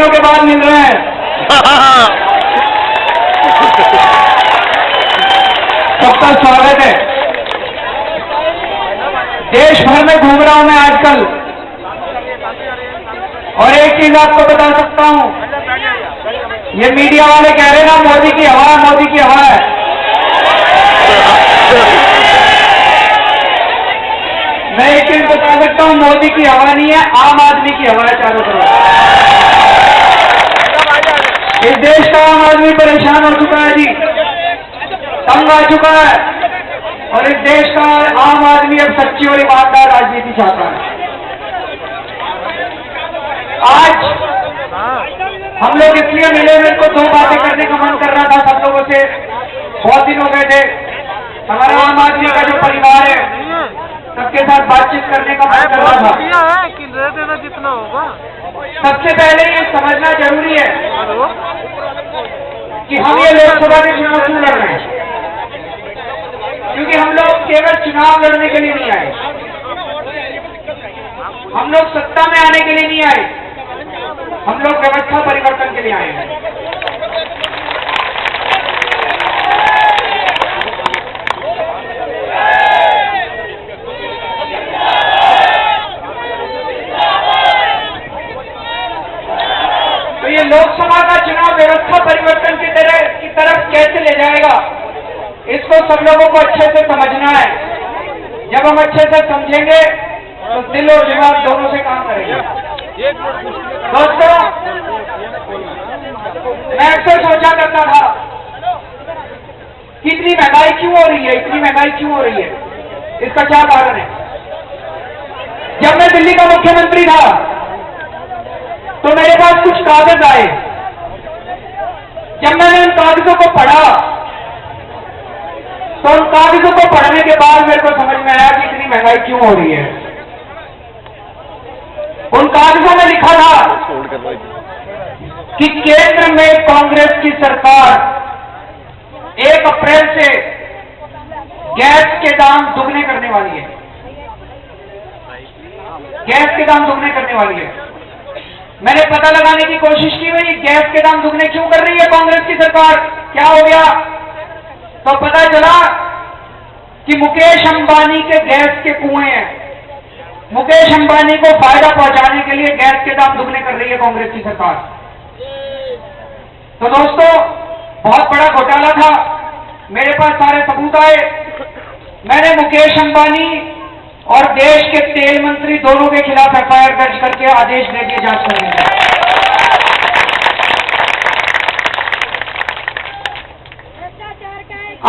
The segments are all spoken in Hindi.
दिनों के बाद मिल रहे हैं। सबका स्वागत है। देश भर में घूम रहा हूं मैं आजकल, और एक चीज आपको बता सकता हूं, ये मीडिया वाले कह रहे हैं ना मोदी की हवा, मोदी की हवा है। मैं एक चीज बता सकता हूं, मोदी की हवा नहीं है, आम आदमी की हवा है चारों तरफ। इस देश का आम आदमी परेशान हो चुका है जी, तंग आ चुका है, और इस देश का आम आदमी अब सच्ची और ईमानदार राजनीति चाहता है। आज हम लोग इसलिए मिले, मेरे को दो बातें करने का मन कर रहा था सब लोगों से, बहुत दिन हो गए थे। हमारा आम आदमी का जो परिवार है सबके साथ बातचीत करने का मन कर रहा था। जितना होगा सबसे पहले ये समझना जरूरी है कि हम ये लोकसभा के चुनाव क्यों लड़ रहे हैं। क्योंकि हम लोग केवल चुनाव लड़ने के लिए नहीं आए, हम लोग सत्ता में आने के लिए नहीं आए, हम लोग व्यवस्था परिवर्तन के लिए आए हैं। तो ये लोकसभा का चुनाव व्यवस्था परिवर्तन की तरफ कैसे ले जाएगा, इसको सब लोगों को अच्छे से समझना है। जब हम अच्छे से समझेंगे तो दिल और दिमाग दोनों से काम करेंगे। दोस्तों, मैं अक्सर सोचा करता था कि इतनी महंगाई क्यों हो रही है, इतनी महंगाई क्यों हो रही है, इसका क्या कारण है। जब मैं दिल्ली का मुख्यमंत्री था तो मेरे पास कुछ कागज आए। जब मैंने उन कागजों को पढ़ा तो उन कागजों को पढ़ने के बाद मेरे को समझ में आया कि इतनी महंगाई क्यों हो रही है। उन कागजों में लिखा था कि केंद्र में कांग्रेस की सरकार 1 अप्रैल से गैस के दाम दुगने करने वाली है। गैस के दाम दुगने करने वाली है। मैंने पता लगाने की कोशिश की, भाई गैस के दाम दुगने क्यों कर रही है कांग्रेस की सरकार, क्या हो गया। तो पता चला कि मुकेश अंबानी के गैस के कुएं हैं। मुकेश अंबानी को फायदा पहुंचाने के लिए गैस के दाम दुगने कर रही है कांग्रेस की सरकार। तो दोस्तों, बहुत बड़ा घोटाला था, मेरे पास सारे सबूत आए। मैंने मुकेश अंबानी और देश के तेल मंत्री दोनों के खिलाफ एफआईआर दर्ज करके आदेश दे दिए जांच करने का।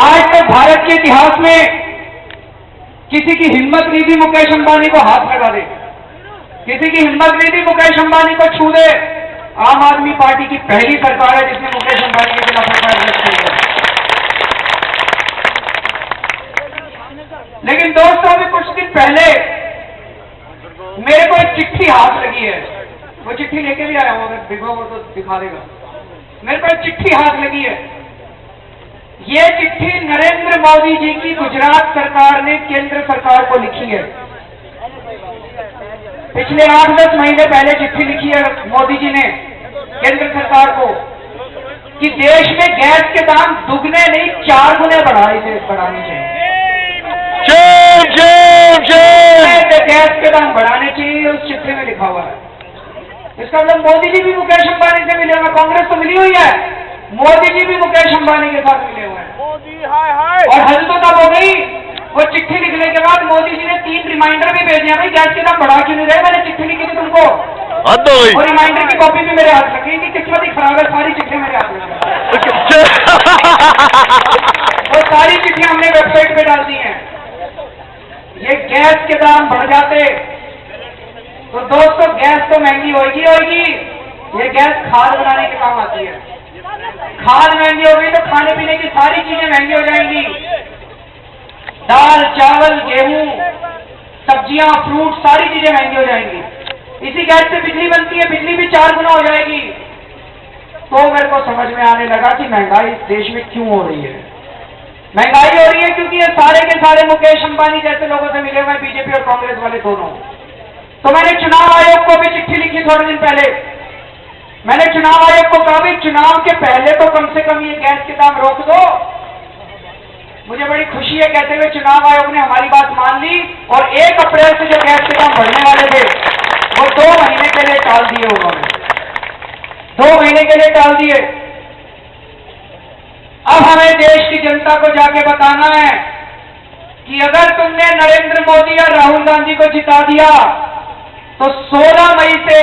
आज तक भारत के इतिहास में किसी की हिम्मत नहीं थी मुकेश अंबानी को हाथ लगा दे, किसी की हिम्मत नहीं थी मुकेश अंबानी को छू दे। आम आदमी पार्टी की पहली सरकार है जिसने मुकेश अंबानी के खिलाफ एफआईआर दर्ज की है। लेकिन दोस्तों, अभी कुछ दिन पहले मेरे को एक चिट्ठी हाथ लगी है, वो चिट्ठी लेके भी आया हूं, अगर दिखोगे तो दिखा देगा। मेरे को एक चिट्ठी हाथ लगी है। ये चिट्ठी नरेंद्र मोदी जी की गुजरात सरकार ने केंद्र सरकार को लिखी है। पिछले 8-10 महीने पहले चिट्ठी लिखी है मोदी जी ने केंद्र सरकार को कि देश में गैस के दाम दुगने नहीं 4 गुने बढ़ाने चाहिए। गैस के दाम बढ़ाने चाहिए, उस चिट्ठी में लिखा हुआ है। इसका मतलब मोदी जी भी मुकेश अंबानी से मिले हुए, कांग्रेस तो मिली हुई है, मोदी जी भी मुकेश अंबानी के साथ मिले हुए हैं। और हद तो तब हो गई, वो चिट्ठी लिखने के बाद मोदी जी ने 3 रिमाइंडर भी भेजे हैं, भाई गैस के दाम बढ़ा क्यों नहीं रहे, मैंने चिट्ठी लिखी थी तुमको। और रिमाइंडर की कॉपी भी मेरे हाथ लगी, कि किस्मत ही खराब है, सारी चिट्ठियां मेरे हाथ लगी। और सारी चिट्ठियां हमने वेबसाइट पे डाल दी हैं। ये गैस के दाम बढ़ जाते तो दोस्तों गैस तो महंगी होगी। ये गैस खाद बनाने के काम आती है। खाद महंगी हो गई तो खाने पीने की सारी चीजें महंगी हो जाएंगी। दाल, चावल, गेहूं, सब्जियां, फ्रूट, सारी चीजें महंगी हो जाएंगी। इसी गैस से बिजली बनती है, बिजली भी 4 गुना हो जाएगी। तो मेरे को समझ में आने लगा कि महंगाई देश में क्यों हो रही है। महंगाई हो रही है क्योंकि ये सारे के सारे मुकेश अंबानी जैसे लोगों से मिले हुए, बीजेपी और कांग्रेस वाले दोनों। तो मैंने चुनाव आयोग को भी चिट्ठी लिखी थोड़े दिन पहले मैंने चुनाव आयोग को कहा भी चुनाव के पहले तो कम से कम ये गैस के दाम रोक दो। मुझे बड़ी खुशी है कहते हुए चुनाव आयोग ने हमारी बात मान ली और 1 अप्रैल से जो गैस के दाम बढ़ने वाले थे वो 2 महीने के लिए टाल दिए उन्होंने, 2 महीने के लिए टाल दिए। अब हमें देश की जनता को जाके बताना है कि अगर तुमने नरेंद्र मोदी या राहुल गांधी को जिता दिया तो 16 मई से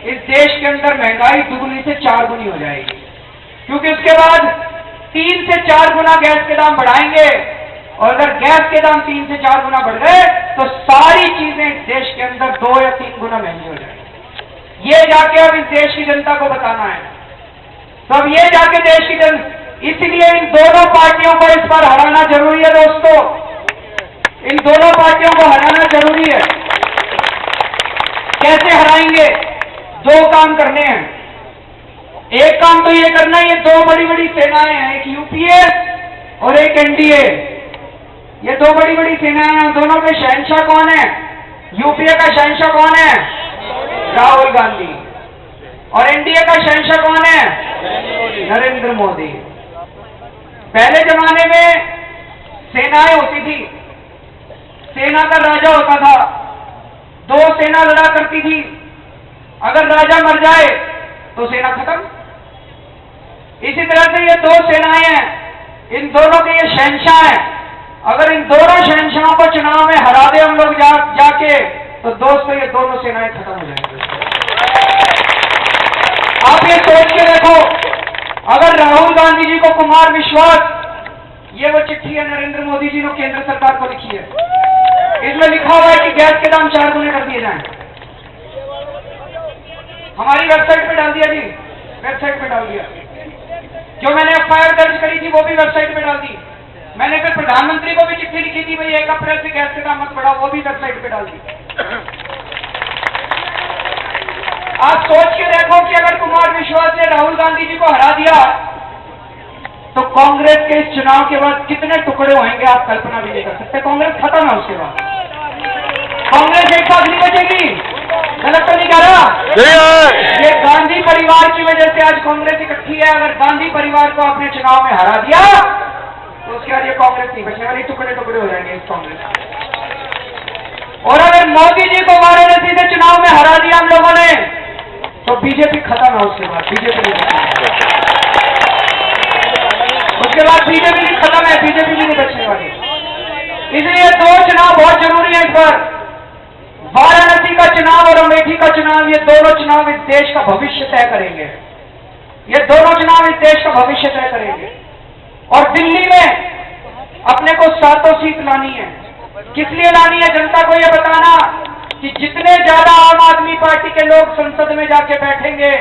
इस देश के अंदर महंगाई दुगनी से 4 गुनी हो जाएगी, क्योंकि उसके बाद 3 से 4 गुना गैस के दाम बढ़ाएंगे और अगर गैस के दाम 3 से 4 गुना बढ़ गए तो सारी चीजें इस देश के अंदर 2 या 3 गुना महंगी हो जाएंगी। ये जाके अब इस देश की जनता को बताना है। तो अब ये जाके देश की जनता, इसलिए इन दोनों पार्टियों को इस बार हराना जरूरी है दोस्तों, इन दोनों पार्टियों को हराना जरूरी है। कैसे हराएंगे? 2 काम करने हैं। एक काम तो ये करना है, ये 2 बड़ी बड़ी सेनाएं हैं, एक यूपीए और एक एनडीए। ये 2 बड़ी बड़ी सेनाएं हैं, दोनों के शहंशाह कौन है? यूपीए का शहंशाह कौन है? राहुल गांधी। और एनडीए का शहंशाह कौन है? नरेंद्र मोदी। पहले जमाने में सेनाएं होती थी, सेना का राजा होता था, 2 सेना लड़ा करती थी। अगर राजा मर जाए तो सेना खत्म। इसी तरह से ये 2 सेनाएं हैं, इन दोनों के ये शहंशाह हैं। अगर इन दोनों शहंशाहों को चुनाव में हरा दे हम लोग जाके तो दोस्तों ये दोनों सेनाएं खत्म हो जाएंगी। आप ये सोच के देखो, अगर राहुल गांधी जी को कुमार विश्वास, ये वो चिट्ठी है नरेंद्र मोदी जी ने केंद्र सरकार को लिखी है, इसमें लिखा हुआ है कि गैस के दाम 4 गुने कर दिए जाएं। हमारी वेबसाइट पे डाल दिया जी, वेबसाइट पे डाल दिया। जो मैंने एफआईआर दर्ज करी थी वो भी वेबसाइट पे डाल दी। मैंने फिर प्रधानमंत्री को भी चिट्ठी लिखी थी भाई 1 अप्रैल से गैस के दाम मत बढ़ाओ, वो भी वेबसाइट पे डाल दी। आप सोच के देखो कि अगर कुमार विश्वास ने राहुल गांधी जी को हरा दिया तो कांग्रेस के इस चुनाव के बाद कितने टुकड़े होंगे आप कल्पना भी नहीं कर सकते। कांग्रेस खत्म है, उसके बाद कांग्रेस एक साथ नहीं बचेगी। गलत तो नहीं कह रहा? ये गांधी परिवार की वजह से आज कांग्रेस इकट्ठी है। अगर गांधी परिवार को आपने चुनाव में हरा दिया तो उसके बाद ये कांग्रेस नहीं बचेगा, ये टुकड़े टुकड़े हो जाएंगे इस कांग्रेस। और अगर मोदी जी को वाराणसी से चुनाव में हरा दिया हम लोगों ने तो बीजेपी खत्म है, उसके बाद बीजेपी नहीं बचेगी। उसके बाद बीजेपी भी खत्म है, बीजेपी भी नहीं बचने वाली। इसलिए 2 चुनाव बहुत जरूरी है इस बार। वाराणसी का चुनाव और अमेठी का चुनाव, ये दोनों चुनाव इस देश का भविष्य तय करेंगे। ये दोनों चुनाव इस देश का भविष्य तय करेंगे। और दिल्ली में अपने को 7 सीट लानी है। किस लिए लानी है? जनता को यह बताना कि जितने ज्यादा आम आदमी पार्टी के लोग संसद में जाके बैठेंगे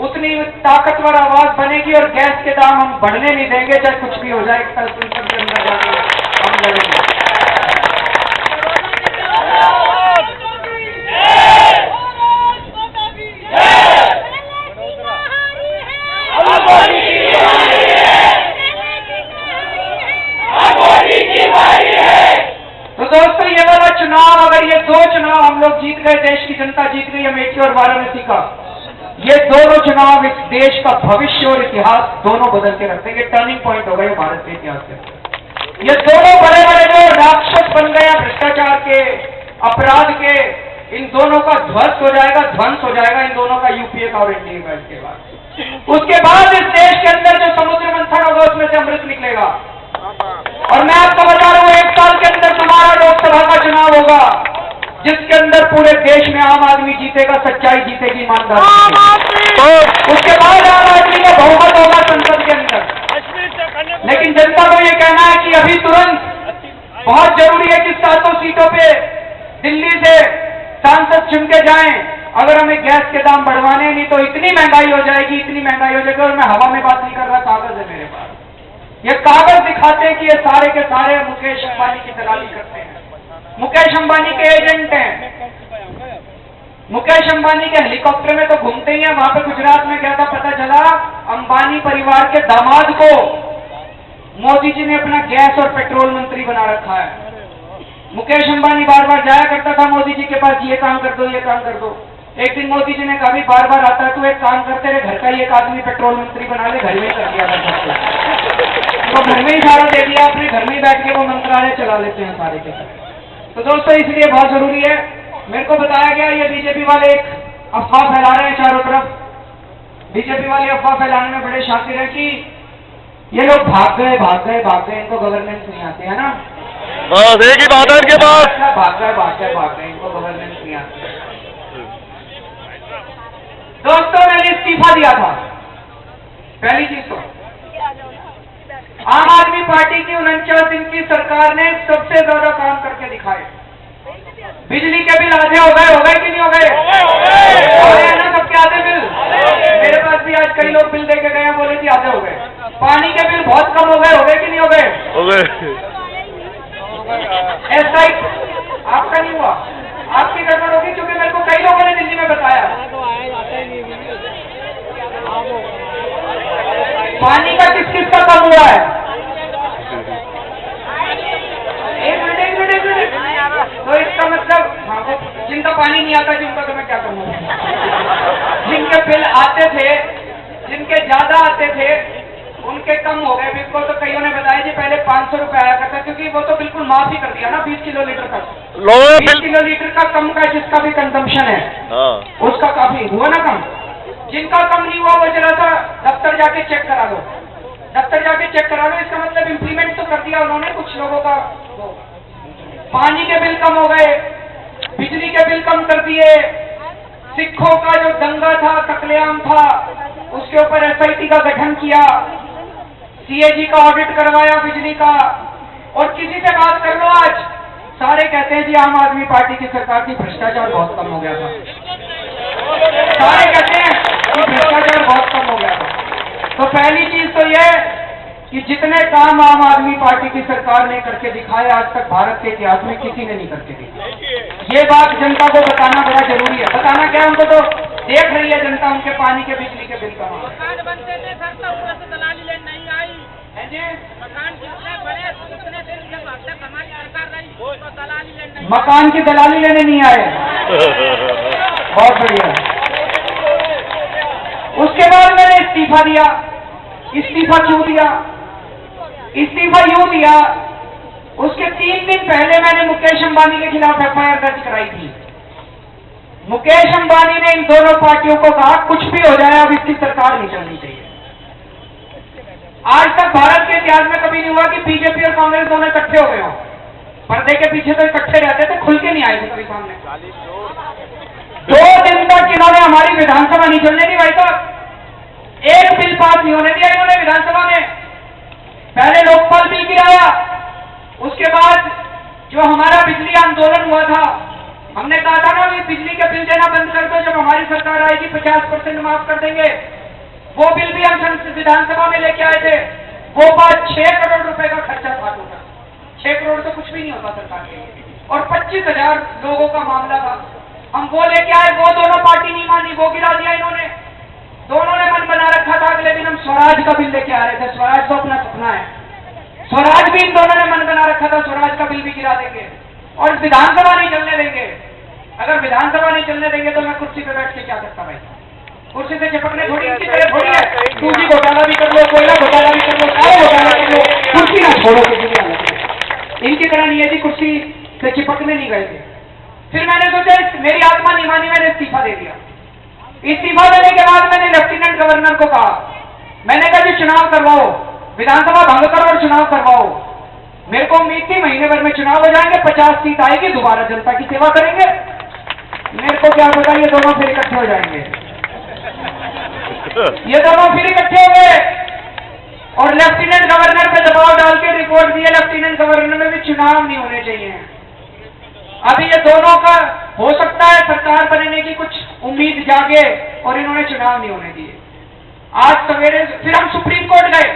उतनी ताकतवर आवाज बनेगी और गैस के दाम हम बढ़ने नहीं देंगे, चाहे कुछ भी हो जाए। कल संसद के अंदर जाके हम लड़ेंगे। तो दोस्तों ये वाला चुनाव, अगर ये 2 चुनाव हम लोग जीत गए, देश की जनता जीत गई अमेठी और वाराणसी का, ये दोनों चुनाव इस देश का भविष्य और इतिहास दोनों बदल के रख देंगे। टर्निंग पॉइंट हो गए भारत के इतिहास के। ये दोनों बड़े बड़े जो राक्षस बन गए भ्रष्टाचार के, अपराध के, इन दोनों का ध्वंस हो जाएगा इन दोनों का, यूपीए का और एनडीए का। इसके बाद इस देश के अंदर जो समुद्र मंथन होगा उसमें से अमृत निकलेगा। और मैं आपको बता रहा हूं 1 साल के अंदर तुम्हारा लोकसभा का चुनाव होगा जिसके अंदर पूरे देश में आम आदमी जीतेगा, सच्चाई जीतेगी, ईमानदारी। उसके बाद आम आदमी का बहुमत होगा संसद के अंदर। लेकिन जनता को यह कहना है कि अभी तुरंत बहुत जरूरी है कि 7 सीटों पे दिल्ली से सांसद चुन के जाएं। अगर हमें गैस के दाम बढ़वाने, नहीं तो इतनी महंगाई हो जाएगी, इतनी महंगाई हो जाएगी। और मैं हवा में बात नहीं कर रहा, कागज है मेरे पास। ये कागज दिखाते हैं कि ये सारे के सारे मुकेश अंबानी की दलाली करते हैं, मुकेश अंबानी के एजेंट हैं। मुकेश अंबानी के हेलीकॉप्टर में तो घूमते ही हैं। वहां पे गुजरात में गया था, पता चला अंबानी परिवार के दामाद को मोदी जी ने अपना गैस और पेट्रोल मंत्री बना रखा है। मुकेश अंबानी बार बार जाया करता था मोदी जी के पास, ये काम कर दो, ये काम कर दो। एक दिन मोदी जी ने कहा भी बार बार आता है, तू एक काम करते रहे, घर का ही एक आदमी पेट्रोल मंत्री बना ले, घर में ही कर दिया तो घर में ही सारा दे दिया, अपने घर में ही बैठ के वो मंत्रालय चला लेते हैं सारे के। तो दोस्तों इसलिए बहुत जरूरी है, मेरे को बताया गया ये बीजेपी वाले एक अफवाह फैला रहे हैं चारों तरफ, बीजेपी वाले अफवाह फैलाने में बड़े शातिर हैं कि ये लोग भाग गए, इनको गवर्नेंस नहीं आते है ना, बस एक ही बात है इनके पास, भाग गए, इनको गवर्नेंस नहीं आती। दोस्तों मैंने इस्तीफा दिया था, पहली चीज तो आम आदमी पार्टी की 49 दिन की सरकार ने सबसे ज्यादा काम करके दिखाए। बिजली के बिल आधे हो गए कि नहीं हो गए? है ना सबके आधे बिल। मेरे पास भी आज कई लोग बिल दे के गए, बोले कि आधे हो गए। पानी के बिल बहुत कम हो गए कि नहीं हो गए? ऐसा ही आपका नहीं हुआ, आपकी गड़बड़ होगी, क्योंकि मेरे को कई लोगों ने दिल्ली में बताया पानी का किस किस का कम हुआ है। एक मिनट तो इसका मतलब जिनका पानी नहीं आता, जिनका तो मैं क्या करूँगा, जिनके बिल आते थे, जिनके ज्यादा आते थे उनके कम हो गए। बिल्कुल तो कईयों ने बताया जी पहले 500 रुपए आया करता, क्योंकि वो तो बिल्कुल माफ ही कर दिया ना 20 किलोलीटर का, 20 किलोलीटर का कम का जिसका भी कंजम्पशन है उसका काफी हुआ ना कम। जिनका कम नहीं हुआ वो जरा सा दफ्तर जाके चेक करा लो, इसका मतलब इंप्लीमेंट तो कर दिया उन्होंने कुछ लोगों का। पानी के बिल कम हो गए, बिजली के बिल कम कर दिए, सिखों का जो दंगा था, कत्लेआम था, उसके ऊपर SIT का गठन किया, CAG का ऑडिट करवाया बिजली का। और किसी से बात कर लो आज, सारे कहते हैं जी आम आदमी पार्टी की सरकार की भ्रष्टाचार बहुत कम हो गया था, सारे कहते हैं कि भ्रष्टाचार बहुत कम हो गया था। तो पहली चीज तो यह कि जितने काम आम आदमी पार्टी की सरकार ने करके दिखाए आज तक भारत के इतिहास में किसी ने नहीं करके दिखाया। ये बात जनता को बताना बड़ा जरूरी है। बताना क्या, उनको तो देख रही है जनता, उनके पानी के बिजली के बिल का मकान बनते थे सर, तो ऊपर से दलाली लेने नहीं आई है जी। मकान कितने बड़े, कितने दिन से तक हमारी सरकार रही, तो दलाली लेने मकान की दलाली लेने नहीं आए। बहुत बढ़िया। उसके बाद मैंने इस्तीफा दिया। इस्तीफा क्यों दिया? इस्तीफा यूं दिया, उसके 3 दिन पहले मैंने मुकेश अंबानी के खिलाफ FIR दर्ज कराई थी। मुकेश अंबानी ने इन दोनों पार्टियों को कहा कुछ भी हो जाए अब इसकी सरकार नहीं चलनी चाहिए। आज तक भारत के इतिहास में कभी नहीं हुआ कि बीजेपी और कांग्रेस दोनों इकट्ठे हो गए हों। पर्दे के पीछे तो इकट्ठे रहते थे, खुल के नहीं आए थे कभी सामने। 2 दिन तक इन्होंने हमारी विधानसभा नहीं चलने दी भाई साहब, एक बिल पास नहीं होने दिया इन्होंने विधानसभा में। पहले लोकपाल बिल गिराया, उसके बाद जो हमारा बिजली आंदोलन हुआ था, हमने कहा था ना कि बिजली के बिल देना बंद कर दो, जब हमारी सरकार आएगी 50% माफ कर देंगे। वो बिल भी हम विधानसभा में लेके आए थे। वो बात 6 करोड़ रुपए का खर्चा था टोटल। 6 करोड़ तो कुछ भी नहीं होता सरकार के लिए, और 25,000 लोगों का मामला था। हम वो लेके आए, वो दोनों पार्टी नहीं मानी, वो गिरा दिया इन्होंने। दोनों ने मन बना रखा था अगले दिन हम स्वराज का बिल लेके आ रहे थे। स्वराज तो अपना सपना है, स्वराज भी इन दोनों ने मन बना रखा था, स्वराज का बिल भी गिरा देंगे और विधानसभा नहीं चलने देंगे। अगर विधानसभा नहीं चलने देंगे तो मैं कुर्सी पे बैठ के क्या करता भाई? कुर्सी से चिपकने थोड़ी, इनकी तरह थोड़ी है। पूंजी घोटाला भी कर लो, कोयला घोटाला भी कर लो, सारे घोटाला कर लो, कुर्सी ना छोड़ो किसी भी हालत में। इनकी तरह नहीं है जी, कुर्सी से चिपकने नहीं गए थे। फिर मैंने सोचा मेरी आत्मा नहीं मानी, मैंने इस्तीफा दे दिया। इस्तीफा देने के बाद मैंने लेफ्टिनेंट गवर्नर को कहा, मैंने कहा जी चुनाव करवाओ, विधानसभा भंग करो और चुनाव करवाओ। मेरे को उम्मीद थी महीने भर में चुनाव हो जाएंगे, 50 सीट आएगी, दोबारा जनता की सेवा करेंगे। मेरे को क्या पता ये दोनों फिर इकट्ठे हो जाएंगे। ये दोनों फिर इकट्ठे हो गए और लेफ्टिनेंट गवर्नर पे दबाव डाल के रिपोर्ट दिए लेफ्टिनेंट गवर्नर में भी चुनाव नहीं होने चाहिए। अभी ये दोनों का हो सकता है सरकार बनने की कुछ उम्मीद जागे और इन्होंने चुनाव नहीं होने दिए। आज सवेरे फिर हम सुप्रीम कोर्ट गए।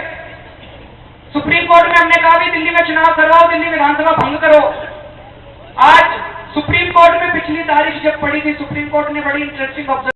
सुप्रीम कोर्ट में हमने कहा भी दिल्ली में चुनाव करवाओ, दिल्ली विधानसभा भंग करो। आज सुप्रीम कोर्ट में पिछली तारीख जब पड़ी थी, सुप्रीम कोर्ट ने बड़ी इंटरेस्टिंग